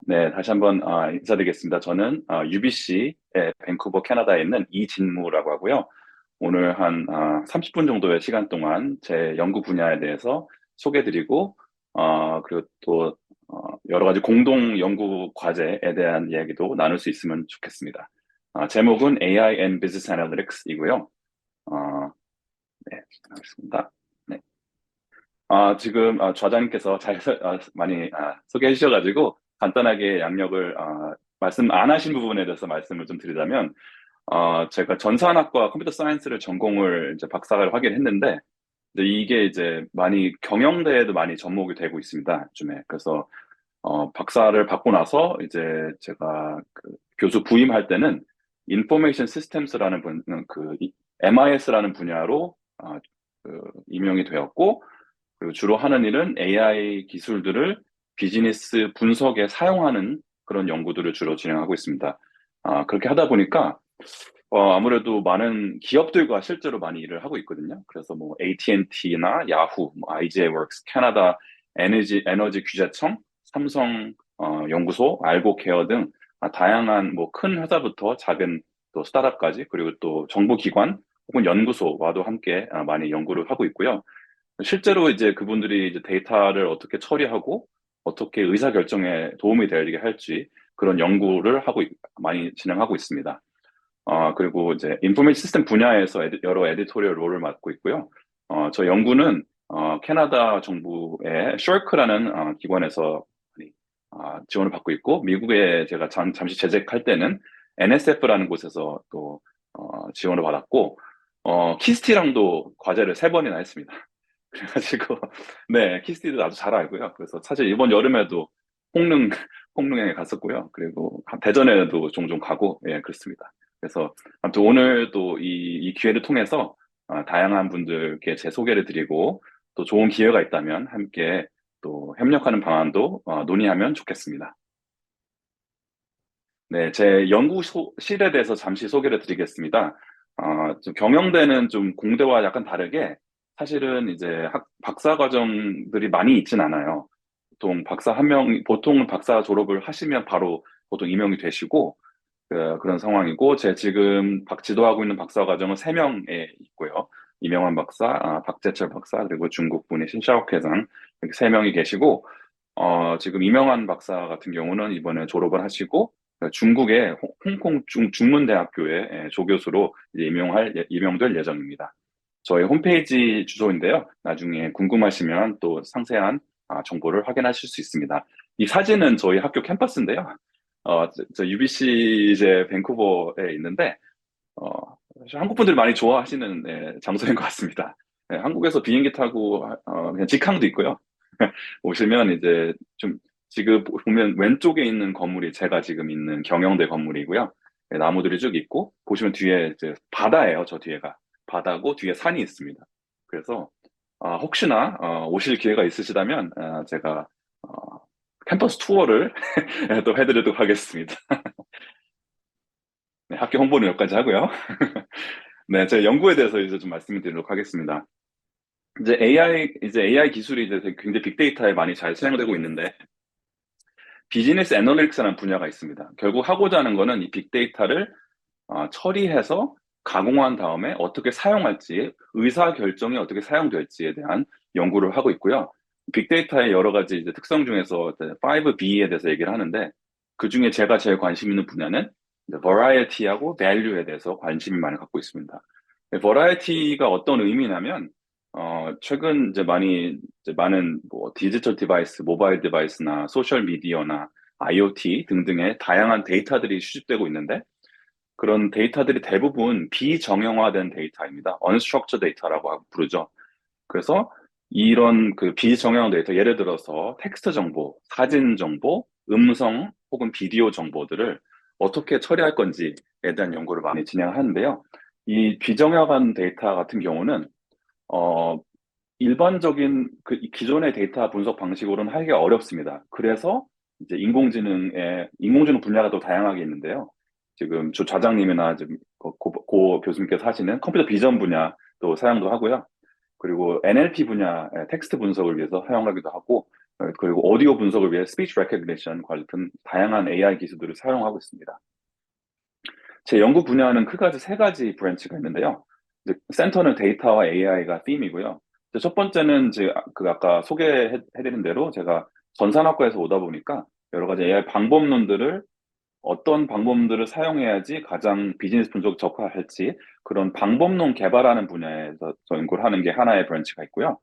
네, 다시 한번 인사드리겠습니다. 저는 UBC의 밴쿠버 캐나다에 있는 이진무라고 하고요. 오늘 한 30분 정도의 시간 동안 제 연구 분야에 대해서 소개드리고 그리고 또 여러 가지 공동 연구 과제에 대한 이야기도 나눌 수 있으면 좋겠습니다. 제목은 AI and Business Analytics이고요. 네, 알겠습니다. 네. 지금 좌장님께서 많이 소개해 주셔가지고 간단하게 양력을 말씀 안 하신 부분에 대해서 말씀을 좀 드리자면 제가 전산학과 컴퓨터 사이언스를 전공을 이제 박사를 하긴 했는데 이제 이게 이제 많이 경영대에도 많이 접목이 되고 있습니다. 요즘에. 그래서 박사를 받고 나서 이제 제가 그 교수 부임할 때는 인포메이션 시스템스라는 MIS라는 분야로 임용이 되었고 그리고 주로 하는 일은 AI 기술들을 비즈니스 분석에 사용하는 그런 연구들을 주로 진행하고 있습니다. 그렇게 하다 보니까 아무래도 많은 기업들과 실제로 많이 일을 하고 있거든요. 그래서 뭐 AT&T나 야후, 뭐 IJWorks, 캐나다 에너지 규제청, 삼성 연구소, 알고케어 등 다양한 뭐 큰 회사부터 작은 또 스타트업까지 그리고 또 정부기관 혹은 연구소와도 함께 많이 연구를 하고 있고요. 실제로 이제 그분들이 이제 데이터를 어떻게 처리하고 어떻게 의사결정에 도움이 되게 할지 그런 연구를 많이 진행하고 있습니다. 그리고 이제 인포메이션 시스템 분야에서 여러 에디토리얼 롤을 맡고 있고요. 저 연구는 캐나다 정부의 셔크라는 기관에서 많이, 지원을 받고 있고 미국에 제가 잠시 재직할 때는 NSF라는 곳에서 또 지원을 받았고 키스티랑도 과제를 세 번이나 했습니다. 그래가지고 네 키스티도 아주 잘 알고요. 그래서 사실 이번 여름에도 홍릉 홍릉에 갔었고요. 그리고 대전에도 종종 가고 예 그렇습니다. 그래서 아무튼 오늘 또 이 기회를 통해서 다양한 분들께 제 소개를 드리고 또 좋은 기회가 있다면 함께 또 협력하는 방안도 논의하면 좋겠습니다. 네, 제 연구실에 대해서 잠시 소개를 드리겠습니다. 좀 경영대는 좀 공대와 약간 다르게 사실은 이제 박사 과정들이 많이 있진 않아요. 보통 박사 졸업을 하시면 바로 보통 임용이 되시고, 그런 상황이고, 제 지금 지도하고 있는 박사 과정은 3명에 있고요. 이명환 박사, 박재철 박사, 그리고 중국 분이 신샤옥 회장, 이렇게 3명이 계시고, 지금 이명환 박사 같은 경우는 이번에 졸업을 하시고, 중국의 홍콩 중문대학교의 조교수로 이제 임용될 예정입니다. 저희 홈페이지 주소인데요. 나중에 궁금하시면 또 상세한 정보를 확인하실 수 있습니다. 이 사진은 저희 학교 캠퍼스인데요. 저 UBC 이제 밴쿠버에 있는데, 어, 사실 한국 분들이 많이 좋아하시는 장소인 것 같습니다. 네, 한국에서 비행기 타고 그냥 직항도 있고요. 오시면 이제 좀 지금 보면 왼쪽에 있는 건물이 제가 지금 있는 경영대 건물이고요. 네, 나무들이 쭉 있고 보시면 뒤에 이제 바다예요. 저 뒤에가 바다고 뒤에 산이 있습니다. 그래서 혹시나 오실 기회가 있으시다면 제가 어, 캠퍼스 투어를 또 해드리도록 하겠습니다. 네, 학교 홍보는 여기까지 하고요. 네, 제 연구에 대해서 이제 좀 말씀을 드리도록 하겠습니다. 이제 AI 기술이 이제 굉장히 빅데이터에 많이 잘 사용되고 있는데, 비즈니스 애널리틱스라는 분야가 있습니다. 결국 하고자 하는 거는 이 빅데이터를 처리해서 가공한 다음에 어떻게 사용할지, 의사 결정이 어떻게 사용될지에 대한 연구를 하고 있고요. 빅데이터의 여러 가지 이제 특성 중에서 5B에 대해서 얘기를 하는데, 그 중에 제가 제일 관심 있는 분야는 variety하고 value에 대해서 관심이 많이 갖고 있습니다. variety가 어떤 의미냐면, 최근 이제 많은 뭐 디지털 디바이스, 모바일 디바이스나 소셜 미디어나 IoT 등등의 다양한 데이터들이 수집되고 있는데, 그런 데이터들이 대부분 비정형화된 데이터입니다. unstructured data라고 부르죠. 그래서 이런 그 비정형 데이터, 예를 들어서 텍스트 정보, 사진 정보, 음성 혹은 비디오 정보들을 어떻게 처리할 건지에 대한 연구를 많이 진행하는데요. 이 비정형화된 데이터 같은 경우는 어, 일반적인 그 기존의 데이터 분석 방식으로는 하기가 어렵습니다. 그래서 이제 인공지능 분야가 또 다양하게 있는데요. 지금 조 좌장님이나 지금 고 교수님께서 하시는 컴퓨터 비전 분야도 사용도 하고요. 그리고 NLP 분야 텍스트 분석을 위해서 사용하기도 하고 그리고 오디오 분석을 위해 스피치 레코그니션 같은 다양한 AI 기술들을 사용하고 있습니다. 제 연구 분야는 크게 세 가지 브랜치가 있는데요. 이제 센터는 데이터와 AI가 팀이고요. 첫 번째는 아까 소개해드린 대로 제가 전산학과에서 오다 보니까 여러 가지 AI 방법론들을 어떤 방법들을 사용해야지 가장 비즈니스 분석 적합할지 그런 방법론 개발하는 분야에서 연구를 하는 게 하나의 브랜치가 있고요.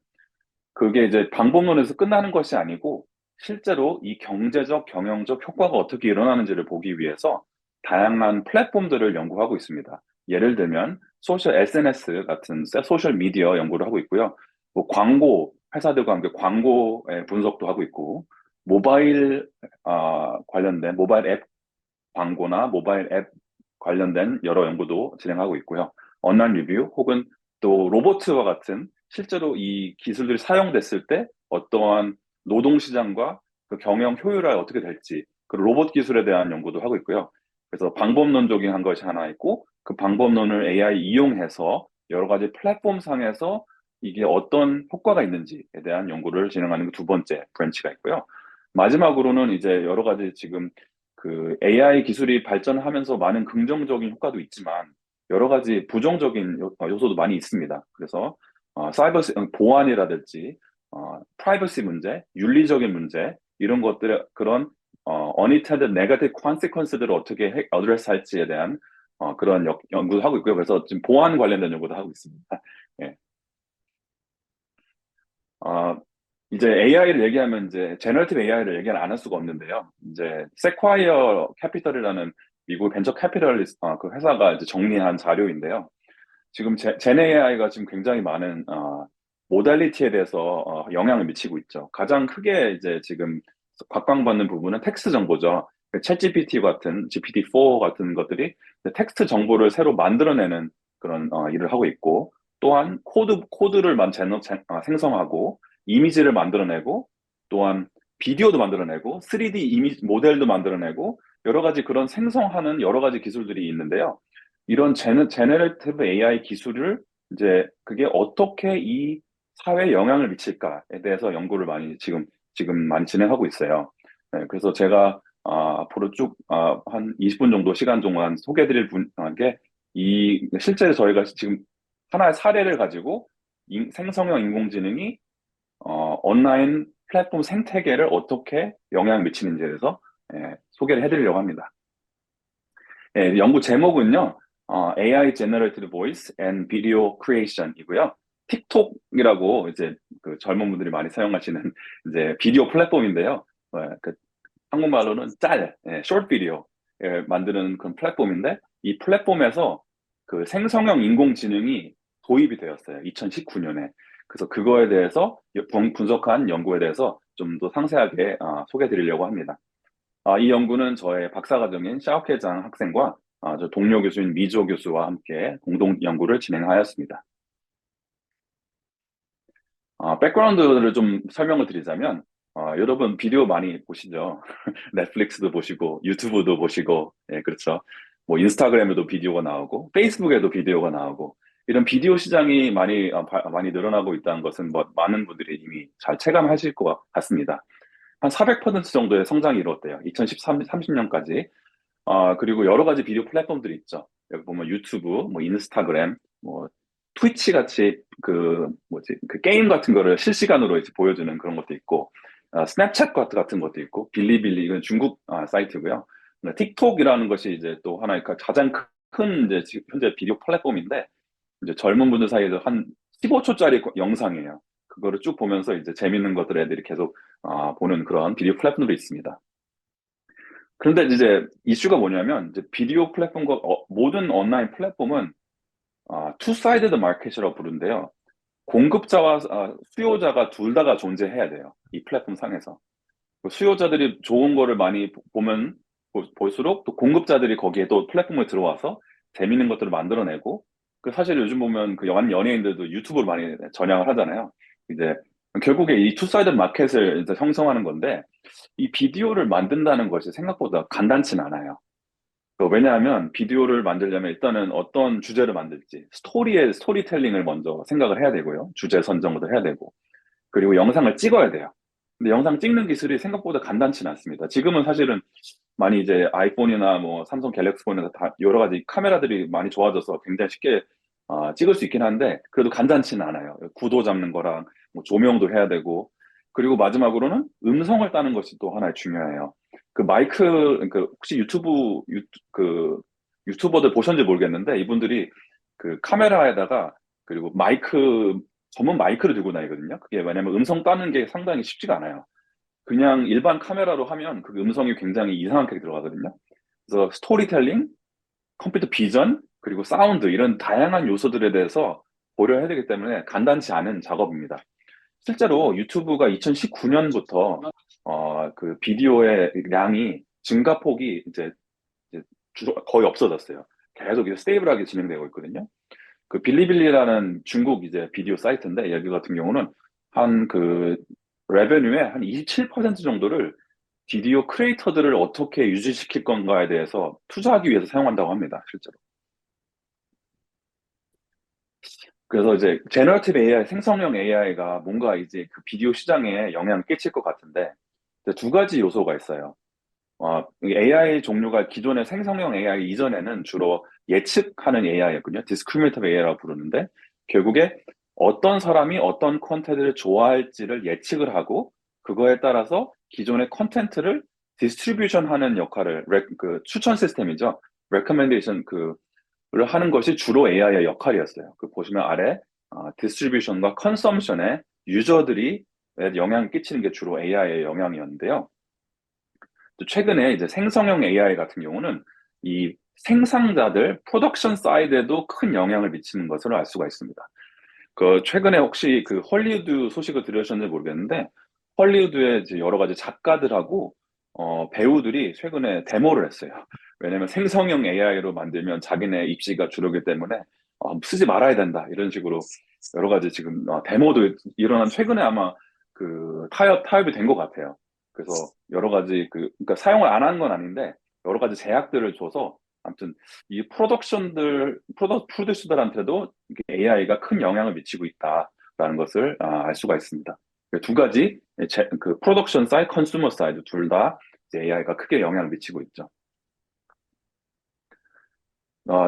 그게 이제 방법론에서 끝나는 것이 아니고 실제로 이 경제적, 경영적 효과가 어떻게 일어나는지를 보기 위해서 다양한 플랫폼들을 연구하고 있습니다. 예를 들면 소셜 SNS 같은 소셜 미디어 연구를 하고 있고요. 뭐 광고 회사들과 함께 광고의 분석도 하고 있고 모바일 관련된 모바일 앱 광고나 모바일 앱 관련된 여러 연구도 진행하고 있고요. 온라인 리뷰 혹은 또 로보트와 같은 실제로 이 기술들이 사용됐을 때 어떠한 노동시장과 그 경영 효율화 어떻게 될지 그 로봇 기술에 대한 연구도 하고 있고요. 그래서 방법론적인 한 것이 하나 있고 그 방법론을 AI 이용해서 여러 가지 플랫폼 상에서 이게 어떤 효과가 있는지에 대한 연구를 진행하는 두 번째 브랜치가 있고요. 마지막으로는 이제 여러 가지 지금 그 AI 기술이 발전하면서 많은 긍정적인 효과도 있지만 여러 가지 부정적인 요소도 많이 있습니다. 그래서 보안이라든지 프라이버시 문제, 윤리적인 문제 이런 것들의 그런 unintended negative consequence들을 어떻게 어드레스 할지에 대한 그런 연구도 하고 있고요. 그래서 지금 보안 관련된 연구도 하고 있습니다. 예. 어, 이제 AI를 얘기하면 이제 제너러티브 AI를 얘기는 안 할 수가 없는데요. 이제 세콰이어 캐피털이라는 미국 벤처 캐피털리스트 그 회사가 이제 정리한 자료인데요. 지금 젠 AI가 지금 굉장히 많은 모달리티에 대해서 영향을 미치고 있죠. 가장 크게 이제 지금 각광받는 부분은 텍스트 정보죠. 챗 GPT 같은 GPT-4 같은 것들이 텍스트 정보를 새로 만들어내는 그런 일을 하고 있고 또한 코드를 생성하고 이미지를 만들어내고 또한 비디오도 만들어내고 3D 이미지 모델도 만들어내고 여러 가지 그런 생성하는 여러 가지 기술들이 있는데요. 이런 제너레이티브 AI 기술을 이제 그게 어떻게 이 사회에 영향을 미칠까에 대해서 연구를 지금 많이 진행하고 있어요. 네, 그래서 제가 앞으로 쭉 한 20분 정도 시간 동안 소개해드릴 분께 실제로 저희가 지금 하나의 사례를 가지고 생성형 인공지능이 온라인 플랫폼 생태계를 어떻게 영향을 미치는지에 대해서 소개를 해드리려고 합니다. 연구 제목은요, AI Generated Voice and Video Creation이고요. 틱톡이라고 이제 그 젊은 분들이 많이 사용하시는 이제 비디오 플랫폼인데요. 그 한국말로는 숏 비디오 만드는 그런 플랫폼인데 이 플랫폼에서 그 생성형 인공지능이 도입이 되었어요. 2019년에. 그래서 그거에 대해서 분석한 연구에 대해서 좀 더 상세하게 소개해 드리려고 합니다. 이 연구는 저의 박사과정인 샤오케장 학생과 저 동료 교수인 미조 교수와 함께 공동 연구를 진행하였습니다. 백그라운드를 좀 설명을 드리자면, 여러분 비디오 많이 보시죠? 넷플릭스도 보시고, 유튜브도 보시고, 예, 그렇죠. 뭐 인스타그램에도 비디오가 나오고, 페이스북에도 비디오가 나오고, 이런 비디오 시장이 많이 늘어나고 있다는 것은 뭐 많은 분들이 이미 잘 체감하실 것 같습니다. 한 400% 정도의 성장이 이루었대요. 2013, 30년까지. 그리고 여러 가지 비디오 플랫폼들이 있죠. 여기 보면 유튜브, 뭐 인스타그램, 뭐 트위치 같이 그 게임 같은 거를 실시간으로 이제 보여주는 그런 것도 있고, 스냅챗 같은 것도 있고, 빌리빌리, 이건 중국 사이트고요. 틱톡이라는 것이 이제 또 하나의 가장 큰 이제 지금 현재 비디오 플랫폼인데, 이제 젊은 분들 사이에서 한 15초짜리 영상이에요. 그거를 쭉 보면서 이제 재밌는 것들 애들이 계속 보는 그런 비디오 플랫폼도 있습니다. 그런데 이제 이슈가 뭐냐면 이제 비디오 플랫폼과 모든 온라인 플랫폼은 투사이드드 마켓이라고 부르는데요. 공급자와 수요자가 둘 다가 존재해야 돼요. 이 플랫폼 상에서. 그 수요자들이 좋은 거를 많이 보면 볼수록 또 공급자들이 거기에 또 플랫폼에 들어와서 재밌는 것들을 만들어내고 그 사실 요즘 보면 그 연예인들도 유튜브를 많이 전향을 하잖아요. 이제 결국에 이 투사이드 마켓을 이제 형성하는 건데 이 비디오를 만든다는 것이 생각보다 간단치는 않아요. 왜냐하면 비디오를 만들려면 일단은 어떤 주제를 만들지, 스토리텔링을 먼저 생각을 해야 되고요. 주제 선정도 해야 되고, 그리고 영상을 찍어야 돼요. 근데 영상 찍는 기술이 생각보다 간단치는 않습니다. 지금은 사실은 많이 이제 아이폰이나 뭐 삼성 갤럭시 폰에서 다 여러 가지 카메라들이 많이 좋아져서 굉장히 쉽게 찍을 수 있긴 한데 그래도 간단치는 않아요. 구도 잡는 거랑 뭐 조명도 해야 되고 그리고 마지막으로는 음성을 따는 것이 또 하나 중요해요. 그 마이크 그 혹시 그 유튜버들 보셨는지 모르겠는데 이분들이 그 카메라에다가 그리고 마이크 전문 마이크를 들고 다니거든요. 그게 왜냐면 음성 따는 게 상당히 쉽지가 않아요. 그냥 일반 카메라로 하면 그 음성이 굉장히 이상하게 들어가거든요. 그래서 스토리텔링, 컴퓨터 비전, 그리고 사운드 이런 다양한 요소들에 대해서 고려해야 되기 때문에 간단치 않은 작업입니다. 실제로 유튜브가 2019년부터 그 비디오의 량이 증가폭이 이제 거의 없어졌어요. 계속 이제 스테이블하게 진행되고 있거든요. 그 빌리빌리라는 중국 이제 비디오 사이트인데 여기 같은 경우는 한 그 레베뉴의 한 27% 정도를 비디오 크리에이터들을 어떻게 유지시킬 건가에 대해서 투자하기 위해서 사용한다고 합니다, 실제로. 그래서 이제 제너러티브 AI, 생성형 AI가 뭔가 이제 그 비디오 시장에 영향을 끼칠 것 같은데 이제 두 가지 요소가 있어요. AI 종류가 기존의 생성형 AI 이전에는 주로 예측하는 AI였군요. Discriminative AI라고 부르는데 결국에 어떤 사람이 어떤 콘텐츠를 좋아할지를 예측을 하고 그거에 따라서 기존의 콘텐츠를 디스트리뷰션 하는 역할을 그 추천 시스템이죠. 레커멘데이션 그를 하는 것이 주로 AI의 역할이었어요. 그 보시면 아래 디스트리뷰션과 컨섬션에 유저들이 영향을 끼치는 게 주로 AI의 영향이었는데요. 또 최근에 이제 생성형 AI 같은 경우는 이 생산자들 프로덕션 사이드에도 큰 영향을 미치는 것을 알 수가 있습니다. 그 최근에 혹시 그 헐리우드 소식을 들으셨는지 모르겠는데 헐리우드의 이제 여러 가지 작가들하고 배우들이 최근에 데모를 했어요. 왜냐면 생성형 AI로 만들면 자기네 입지가 줄어들기 때문에 쓰지 말아야 된다 이런 식으로 여러 가지 지금 데모도 일어난 최근에 아마 그 타협이 된 것 같아요. 그래서 여러 가지 그러니까 사용을 안 한 건 아닌데 여러 가지 제약들을 줘서 아무튼 이 프로듀서들한테도 AI가 큰 영향을 미치고 있다라는 것을 알 수가 있습니다. 두 가지 그 프로덕션 사이드, 컨슈머 사이드 둘 다 AI가 크게 영향을 미치고 있죠.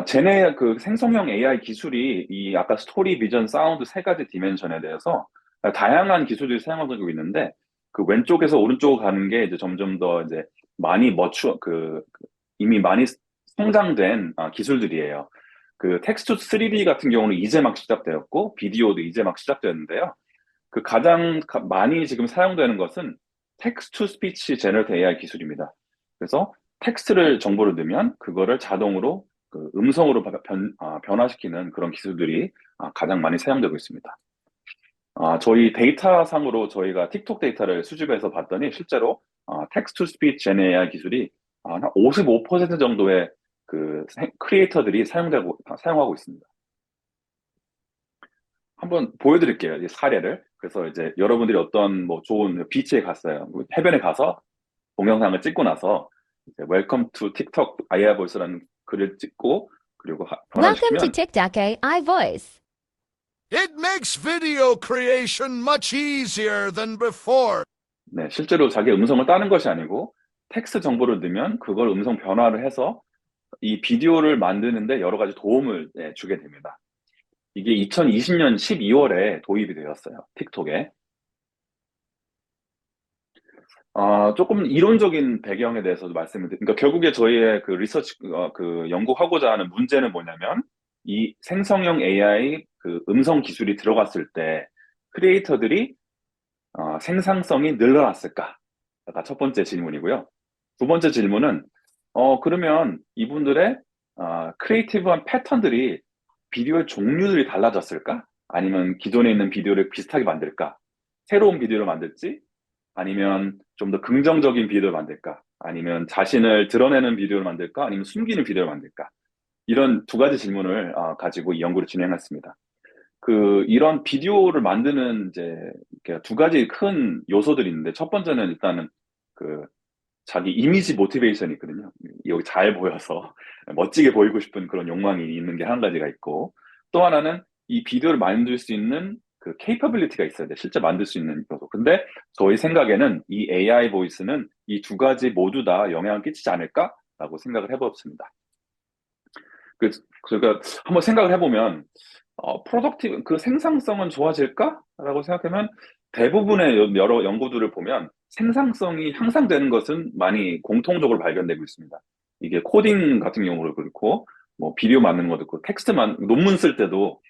제네 그 생성형 AI 기술이 이 아까 스토리, 비전, 사운드 세 가지 디멘션에 대해서 다양한 기술들이 사용되고 있는데 그 왼쪽에서 오른쪽으로 가는 게 이제 점점 더 이제 많이 이미 많이 성장된 기술들이에요. 그 텍스트 3D 같은 경우는 이제 막 시작되었고 비디오도 이제 막 시작되었는데요. 그 가장 많이 지금 사용되는 것은 텍스트 투 스피치 제너레이트 AI 기술입니다. 그래서 텍스트를 정보를 넣으면 그거를 자동으로 그 음성으로 변화시키는 그런 기술들이 가장 많이 사용되고 있습니다. 저희 데이터상으로 저희가 틱톡 데이터를 수집해서 봤더니 실제로 텍스트 투 스피치 제너 AI 기술이 한 55% 정도의 그 크리에이터들이 사용하고 있습니다. 한번 보여드릴게요. 이 사례를. 그래서 이제 여러분들이 어떤 뭐 좋은 비치에 갔어요. 뭐 해변에 가서 동영상을 찍고 나서 이제 Welcome to TikTok AI Voice라는 글을 찍고 그리고 Welcome to 변환시키면 TikTok AI Voice. It makes video creation much easier than before. 네, 실제로 자기 음성을 따는 것이 아니고 텍스트 정보를 넣으면 그걸 음성 변화를 해서 이 비디오를 만드는데 여러 가지 도움을 주게 됩니다. 이게 2020년 12월에 도입이 되었어요. 틱톡에. 조금 이론적인 배경에 대해서도 말씀을 드릴게요. 그러니까 결국에 저희의 그 리서치, 그 연구하고자 하는 문제는 뭐냐면, 이 생성형 AI 그 음성 기술이 들어갔을 때, 크리에이터들이, 생산성이 늘어났을까? 가 첫 번째 질문이고요. 두 번째 질문은, 그러면 이분들의, 크리에이티브한 패턴들이 비디오의 종류들이 달라졌을까? 아니면 기존에 있는 비디오를 비슷하게 만들까? 새로운 비디오를 만들지? 아니면 좀 더 긍정적인 비디오를 만들까? 아니면 자신을 드러내는 비디오를 만들까? 아니면 숨기는 비디오를 만들까? 이런 두 가지 질문을 가지고 이 연구를 진행했습니다. 이런 비디오를 만드는 이제 이렇게 두 가지 큰 요소들이 있는데 첫 번째는 일단은 그 자기 이미지 모티베이션이 있거든요. 여기 잘 보여서 멋지게 보이고 싶은 그런 욕망이 있는 게 한 가지가 있고 또 하나는 이 비디오를 만들 수 있는 그 capability가 있어야 돼. 실제 만들 수 있는 요소. 근데 저희 생각에는 이 AI 보이스는 이 두 가지 모두 다 영향을 끼치지 않을까라고 생각을 해봤습니다. 그, 그러니까 한번 생각을 해보면 프로덕티브, 그 생산성은 좋아질까라고 생각하면 대부분의 여러 연구들을 보면 생산성이 향상되는 것은 많이 공통적으로 발견되고 있습니다. 이게 코딩 같은 경우도 그렇고, 뭐 비디오 만드는 것도 그렇고, 텍스트만 논문 쓸 때도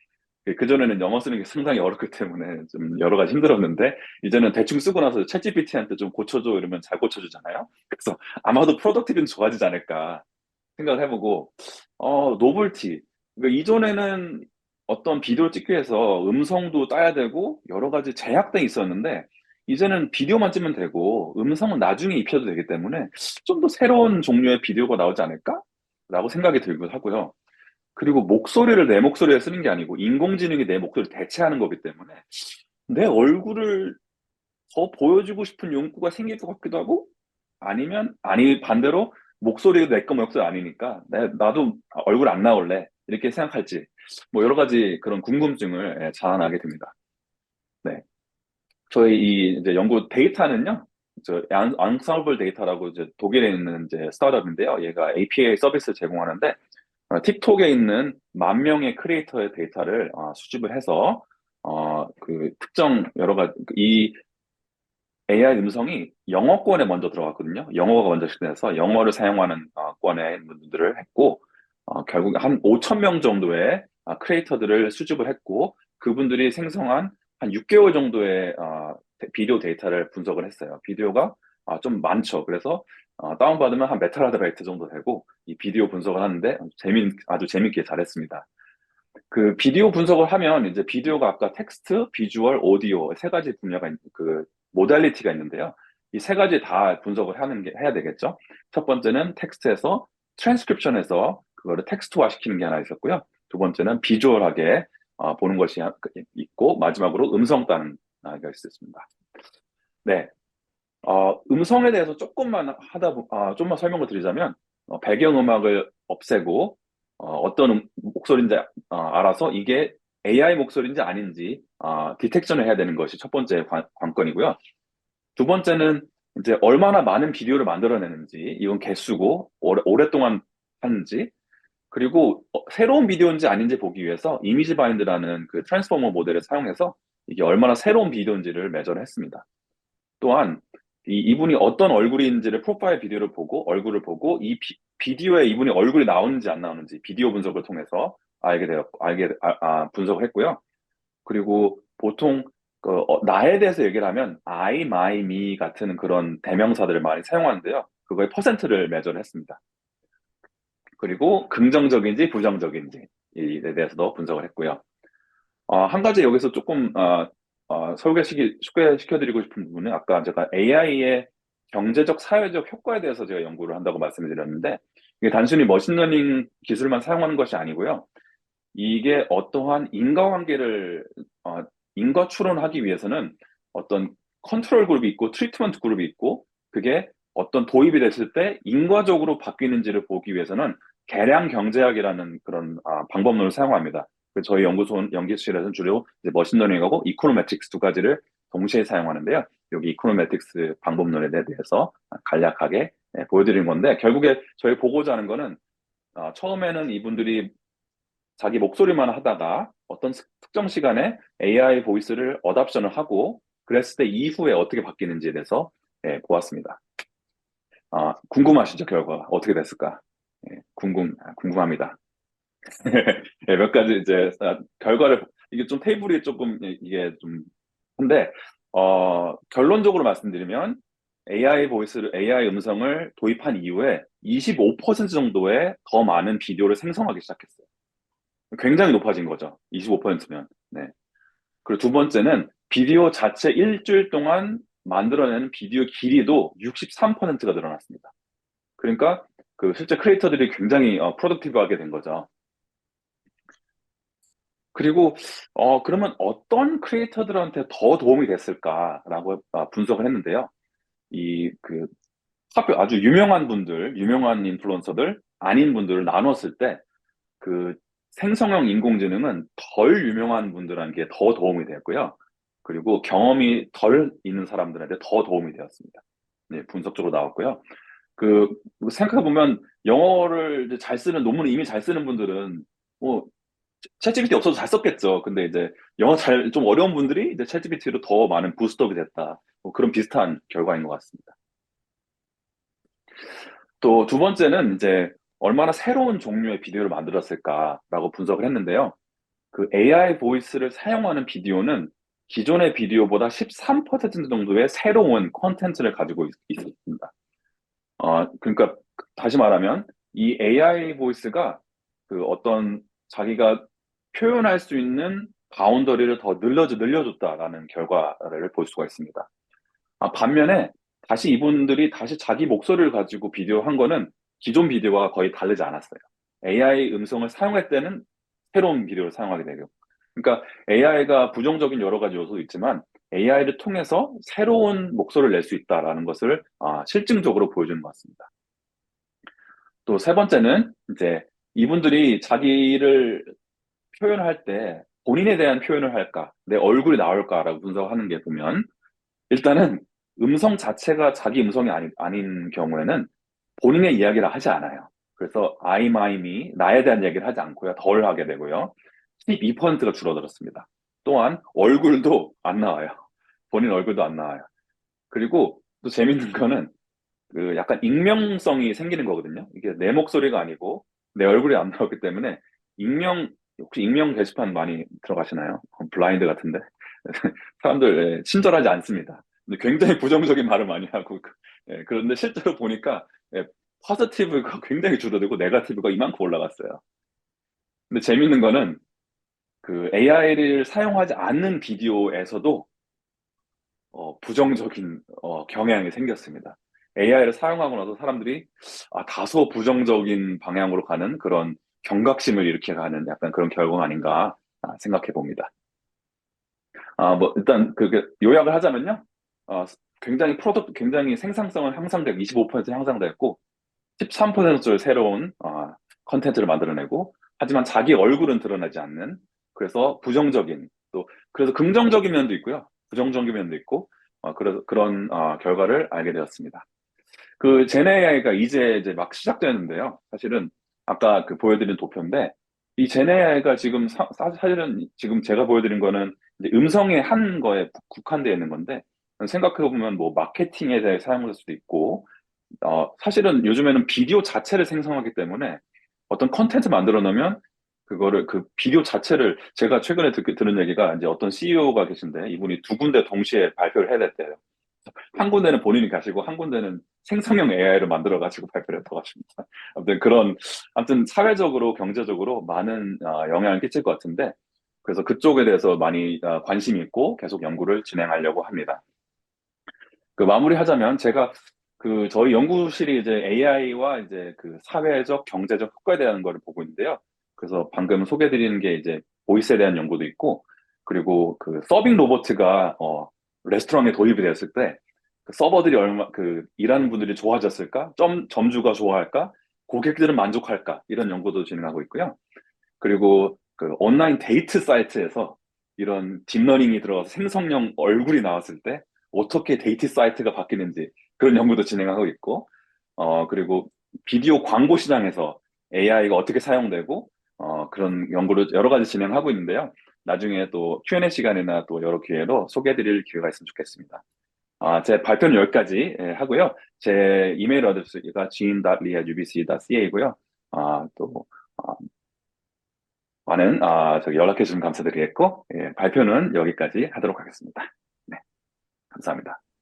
그전에는 영어 쓰는 게 상당히 어렵기 때문에 좀 여러 가지 힘들었는데, 이제는 대충 쓰고 나서 챗GPT한테 좀 고쳐줘 이러면 잘 고쳐주잖아요. 그래서 아마도 프로덕티브는 좋아지지 않을까 생각을 해보고, 노블티. 그러니까 이전에는 어떤 비디오를 찍기 위해서 음성도 따야 되고 여러 가지 제약들이 있었는데, 이제는 비디오만 찍으면 되고 음성은 나중에 입혀도 되기 때문에 좀 더 새로운 종류의 비디오가 나오지 않을까? 라고 생각이 들기도 하고요. 그리고 목소리를 내 목소리에 쓰는 게 아니고 인공지능이 내 목소리를 대체하는 거기 때문에 내 얼굴을 더 보여주고 싶은 욕구가 생길 것 같기도 하고, 아니면 아니 반대로 목소리가 내 거 목소리 아니니까 나도 얼굴 안 나올래 이렇게 생각할지, 뭐 여러 가지 그런 궁금증을 자아나게 됩니다. 네, 저희 이 이제 연구 데이터는요, 저 앙상블 데이터라고 이제 독일에 있는 이제 스타트업인데요. 얘가 API 서비스를 제공하는데 틱톡에 있는 10,000명의 크리에이터의 데이터를 수집을 해서 그 특정 여러 가지 이 AI 음성이 영어권에 먼저 들어갔거든요. 영어가 먼저 시작돼서 영어를 사용하는 권의 분들을 했고, 결국 한 5천 명 정도의 크리에이터들을 수집을 했고, 그분들이 생성한 한 6개월 정도의 비디오 데이터를 분석을 했어요. 비디오가 좀 많죠. 그래서 다운받으면 한 메타라바이트 정도 되고, 이 비디오 분석을 하는데 아주 재밌게 잘했습니다. 그 비디오 분석을 하면 이제 비디오가 아까 텍스트, 비주얼, 오디오 세 가지 분야가 그 모달리티가 있는데요. 이 세 가지 다 분석을 해야 되겠죠. 첫 번째는 텍스트에서 트랜스크립션에서 그거를 텍스트화 시키는 게 하나 있었고요. 두 번째는 비주얼하게 보는 것이 있고, 마지막으로 음성 따는 게 있었습니다. 네, 음성에 대해서 좀만 설명을 드리자면, 배경음악을 없애고, 어떤 목소리인지 알아서 이게 AI 목소리인지 아닌지, 디텍션을 해야 되는 것이 첫 번째 관건이고요. 두 번째는 이제 얼마나 많은 비디오를 만들어내는지, 이건 개수고, 오랫동안 하는지, 그리고 새로운 비디오인지 아닌지 보기 위해서 이미지 바인드라는 그 트랜스포머 모델을 사용해서 이게 얼마나 새로운 비디오인지를 매저를 했습니다. 또한 이분이 어떤 얼굴인지를 프로파일 비디오를 보고 얼굴을 보고 이 비디오에 이분이 얼굴이 나오는지 안 나오는지 비디오 분석을 통해서 분석을 했고요. 그리고 보통 나에 대해서 얘기를 하면 I, my, me 같은 그런 대명사들을 많이 사용하는데요. 그거의 퍼센트를 매저를 했습니다. 그리고 긍정적인지 부정적인지에 대해서도 분석을 했고요. 한 가지 여기서 조금 소개시켜드리고 싶은 부분은, 아까 제가 AI의 경제적, 사회적 효과에 대해서 제가 연구를 한다고 말씀을 드렸는데, 이게 단순히 머신러닝 기술만 사용하는 것이 아니고요. 이게 어떠한 인과관계를 인과 추론하기 위해서는 어떤 컨트롤 그룹이 있고 트리트먼트 그룹이 있고, 그게 어떤 도입이 됐을 때 인과적으로 바뀌는지를 보기 위해서는 계량 경제학이라는 그런 방법론을 사용합니다. 저희 연구실에서는 주로 이제 머신러닝하고 이코노메틱스 두 가지를 동시에 사용하는데요. 여기 이코노메틱스 방법론에 대해서 간략하게 보여드린 건데, 결국에 저희 보고자 하는 거는 처음에는 이분들이 자기 목소리만 하다가 어떤 특정 시간에 AI 보이스를 어답션을 하고 그랬을 때 이후에 어떻게 바뀌는지에 대해서 보았습니다. 궁금하시죠? 결과 어떻게 됐을까? 궁금합니다. 몇 가지 이제 결과를, 이게 좀 테이블이 조금 이게 좀 한데, 결론적으로 말씀드리면 AI 음성을 도입한 이후에 25% 정도의 더 많은 비디오를 생성하기 시작했어요. 굉장히 높아진 거죠. 25%면. 네. 그리고 두 번째는 비디오 자체 일주일 동안 만들어내는 비디오 길이도 63%가 늘어났습니다. 그러니까 그 실제 크리에이터들이 굉장히 프로덕티브하게 된 거죠. 그리고 그러면 어떤 크리에이터들한테 더 도움이 됐을까라고 분석을 했는데요. 아주 유명한 분들, 유명한 인플루언서들, 아닌 분들을 나눴을 때 그 생성형 인공지능은 덜 유명한 분들한테 더 도움이 되었고요. 그리고 경험이 덜 있는 사람들한테 더 도움이 되었습니다. 네, 분석적으로 나왔고요. 그 생각해보면 영어를 이제 잘 쓰는 논문을 이미 잘 쓰는 분들은 뭐 챗GPT 없어도 잘 썼겠죠. 근데 이제 영어 잘 좀 어려운 분들이 이제 챗GPT로 더 많은 부스트업이 됐다. 뭐 그런 비슷한 결과인 것 같습니다. 또 두 번째는 이제 얼마나 새로운 종류의 비디오를 만들었을까라고 분석을 했는데요. 그 AI 보이스를 사용하는 비디오는 기존의 비디오보다 13% 정도의 새로운 콘텐츠를 가지고 있었습니다. 그러니까 다시 말하면 이 AI 보이스가 그 어떤 자기가 표현할 수 있는 바운더리를 더 늘려줬다라는 결과를 볼 수가 있습니다. 반면에 다시 이분들이 다시 자기 목소리를 가지고 비디오 한 거는 기존 비디오와 거의 다르지 않았어요. AI 음성을 사용할 때는 새로운 비디오를 사용하게 되고. 그러니까 AI가 부정적인 여러 가지 요소도 있지만 AI를 통해서 새로운 목소리를 낼 수 있다라는 것을 실증적으로 보여주는 것 같습니다. 또 세 번째는 이제 이분들이 자기를 표현할 때 본인에 대한 표현을 할까, 내 얼굴이 나올까라고 분석하는 게 보면 일단은 음성 자체가 자기 음성이 아닌 경우에는 본인의 이야기를 하지 않아요. 그래서 I, my, me, 나에 대한 얘기를 하지 않고요. 덜 하게 되고요. 12%가 줄어들었습니다. 또한 얼굴도 안 나와요. 본인 얼굴도 안 나와요. 그리고 또 재밌는 거는 그 약간 익명성이 생기는 거거든요. 이게 내 목소리가 아니고 내 얼굴이 안 나오기 때문에 혹시 익명 게시판 많이 들어가시나요? 블라인드 같은데. 사람들 친절하지 않습니다. 근데 굉장히 부정적인 말을 많이 하고 그런데 실제로 보니까 포지티브가 굉장히 줄어들고 네거티브가 이만큼 올라갔어요. 근데 재밌는 거는 그 AI를 사용하지 않는 비디오에서도 부정적인 경향이 생겼습니다. AI를 사용하고 나서 사람들이 다소 부정적인 방향으로 가는 그런 경각심을 일으켜 가는 약간 그런 결과가 아닌가 생각해 봅니다. 뭐 일단 그 요약을 하자면요. 굉장히 생산성은 향상되고 25% 향상됐고 13%의 새로운 컨텐츠를 만들어내고 하지만 자기 얼굴은 드러나지 않는 그래서 부정적인 또 그래서 긍정적인 면도 있고요. 부정적인 면도 있고 그래서 그런 결과를 알게 되었습니다. 그 제네AI가 이제 막 시작되는데요. 사실은 아까 그 보여드린 도표인데 이 제네AI가 지금 사실은 지금 제가 보여드린 거는 이제 음성의 한 거에 국한되어 있는 건데 생각해 보면 뭐 마케팅에 대해 사용할 수도 있고 사실은 요즘에는 비디오 자체를 생성하기 때문에 어떤 컨텐츠 만들어 놓으면 그거를 그 비디오 자체를 제가 최근에 들은 얘기가 이제 어떤 CEO가 계신데 이분이 두 군데 동시에 발표를 해야 됐대요. 한 군데는 본인이 가시고 한 군데는 생성형 AI를 만들어 가지고 발표를 했다고 하십니다. 아무튼 사회적으로 경제적으로 많은 영향을 끼칠 것 같은데 그래서 그쪽에 대해서 많이 관심이 있고 계속 연구를 진행하려고 합니다. 그 마무리하자면 제가 그 저희 연구실이 이제 AI와 이제 그 사회적, 경제적 효과에 대한 거를 보고 있는데요. 그래서 방금 소개드리는 게 이제 보이스에 대한 연구도 있고, 그리고 그 서빙 로봇가 레스토랑에 도입이 되었을 때, 그 서버들이 일하는 분들이 좋아졌을까? 점주가 좋아할까? 고객들은 만족할까? 이런 연구도 진행하고 있고요. 그리고 그 온라인 데이트 사이트에서 이런 딥러닝이 들어가서 생성형 얼굴이 나왔을 때 어떻게 데이트 사이트가 바뀌는지 그런 연구도 진행하고 있고, 그리고 비디오 광고 시장에서 AI가 어떻게 사용되고, 그런 연구를 여러 가지 진행하고 있는데요. 나중에 또 Q&A 시간이나 또 여러 기회로 소개해드릴 기회가 있으면 좋겠습니다. 제 발표는 여기까지 하고요. 제 이메일 어드레스가 jean.lee@ubc.ca이고요. 또 많은 연락해 주시면 감사드리겠고, 발표는 여기까지 하도록 하겠습니다. 네, 감사합니다.